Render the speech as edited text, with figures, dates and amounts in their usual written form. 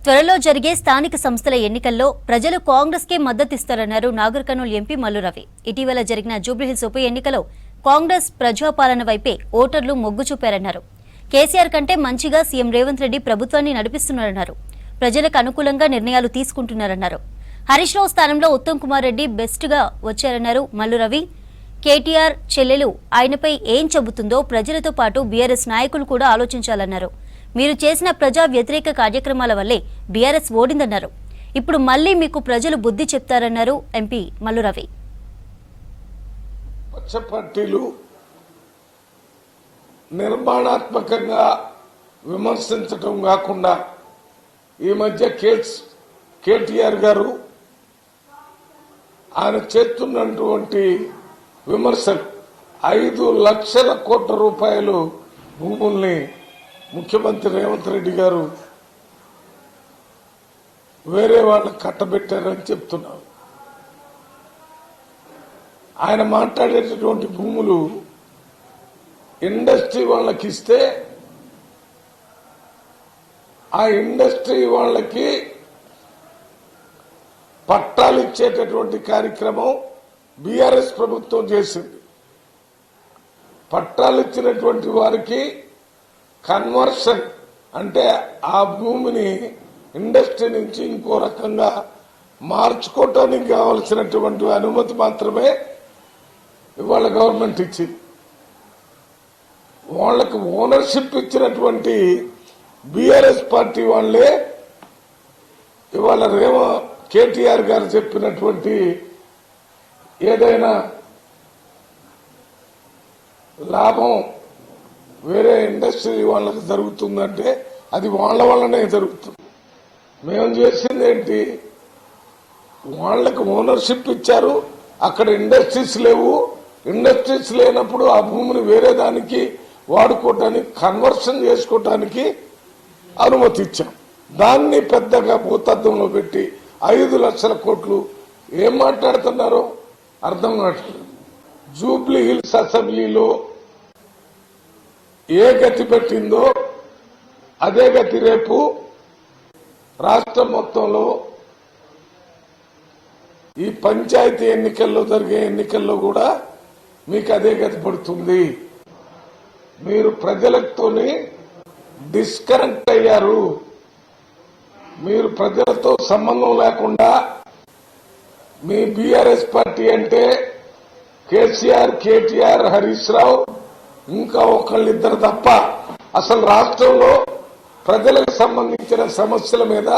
త్వరలో జరిగే స్థానిక సంస్థల ఎన్నికల్లో ప్రజలు కాంగ్రెస్కే మద్దతిస్తారన్నారు నాగర్ కర్నూల్ ఎంపీ మల్లు రవి. ఇటీవల జరిగిన జూబ్లీహిల్స్ ఉప ఎన్నికలో కాంగ్రెస్ ప్రజాపాలన వైపే ఓటర్లు మొగ్గు చూపారన్నారు. కేసీఆర్ కంటే మంచిగా సీఎం రేవంత్ రెడ్డి ప్రభుత్వాన్ని నడిపిస్తున్నారన్నారు. ప్రజలకు అనుకూలంగా నిర్ణయాలు తీసుకుంటున్నారన్నారు. హరీష్ రావు స్థానంలో ఉత్తమ్ కుమార్ రెడ్డి బెస్ట్ గా వచ్చారన్నారు మల్లు రవి. కేటీఆర్ చెల్లెలు ఆయనపై ఏం చెబుతుందో ప్రజలతో పాటు బీఆర్ఎస్ నాయకులు కూడా ఆలోచించాలన్నారు. మీరు చేసిన ప్రజా వ్యతిరేక కార్యక్రమాల వల్లే బీఆర్ఎస్ ఓడిందన్నారు. ఇప్పుడు మళ్లీ మీకు ప్రజలు బుద్ధి చెప్తారన్నారు ఎంపీ మల్లు రవి. పక్ష పార్టీలు నిర్మాణాత్మకంగా విమర్శించడం కాకుండా ఈ మధ్య కేటీఆర్ గారు ఆయన చేస్తున్నటువంటి విమర్శలు 5 లక్షల కోట్ల రూపాయలు భూముల్ని ముఖ్యమంత్రి రేవంత్ రెడ్డి గారు వేరే వాళ్ళకి కట్టబెట్టారని చెప్తున్నారు. ఆయన మాట్లాడేటటువంటి భూములు ఇండస్ట్రీ వాళ్ళకి ఇస్తే ఆ ఇండస్ట్రీ వాళ్ళకి పట్టాలు ఇచ్చేటటువంటి కార్యక్రమం బీఆర్ఎస్ ప్రభుత్వం చేసింది. పట్టాలు ఇచ్చినటువంటి వారికి కన్వర్షన్ అంటే ఆ భూమిని ఇండస్ట్రీ నుంచి ఇంకో రకంగా మార్చుకోవటానికి కావలసినటువంటి అనుమతి మాత్రమే ఇవాళ గవర్నమెంట్ ఇచ్చింది. వాళ్లకు ఓనర్షిప్ ఇచ్చినటువంటి బీఆర్ఎస్ పార్టీ వాళ్లే ఇవాళ కేటీఆర్ గారు చెప్పినటువంటి ఏదైనా లాభం వేరే ఇండస్ట్రీ వాళ్ళకి జరుగుతుందంటే అది వాళ్ళ వల్లనే జరుగుతుంది. మేము చేసింది ఏంటి, వాళ్లకు ఓనర్షిప్ ఇచ్చారు, అక్కడ ఇండస్ట్రీస్ లేవు, ఇండస్ట్రీస్ లేనప్పుడు ఆ భూమిని వేరే దానికి వాడుకోవటానికి కన్వర్షన్ చేసుకోవటానికి అనుమతి ఇచ్చాం. దాన్ని పెద్దగా భూతద్దంలో పెట్టి 5 లక్షల కోట్లు ఏం మాట్లాడుతున్నారో అర్థం కావట్లేదు. జూబ్లీ హిల్స్ అసెంబ్లీలో ఏ గతి పెట్టిందో అదే గతి రేపు రాష్ట్రం మొత్తంలో ఈ పంచాయతీ ఎన్నికల్లో జరిగే ఎన్నికల్లో కూడా మీకు అదే గతి పడుతుంది. మీరు ప్రజలతోని డిస్కనెక్ట్ అయ్యారు. మీరు ప్రజలతో సంబంధం లేకుండా మీ బీఆర్ఎస్ పార్టీ అంటే కేసీఆర్, కేటీఆర్, హరీష్ రావు ఇంకా ఒకళ్ళిద్దరు తప్ప అసలు రాష్ట్రంలో ప్రజలకు సంబంధించిన సమస్యల మీద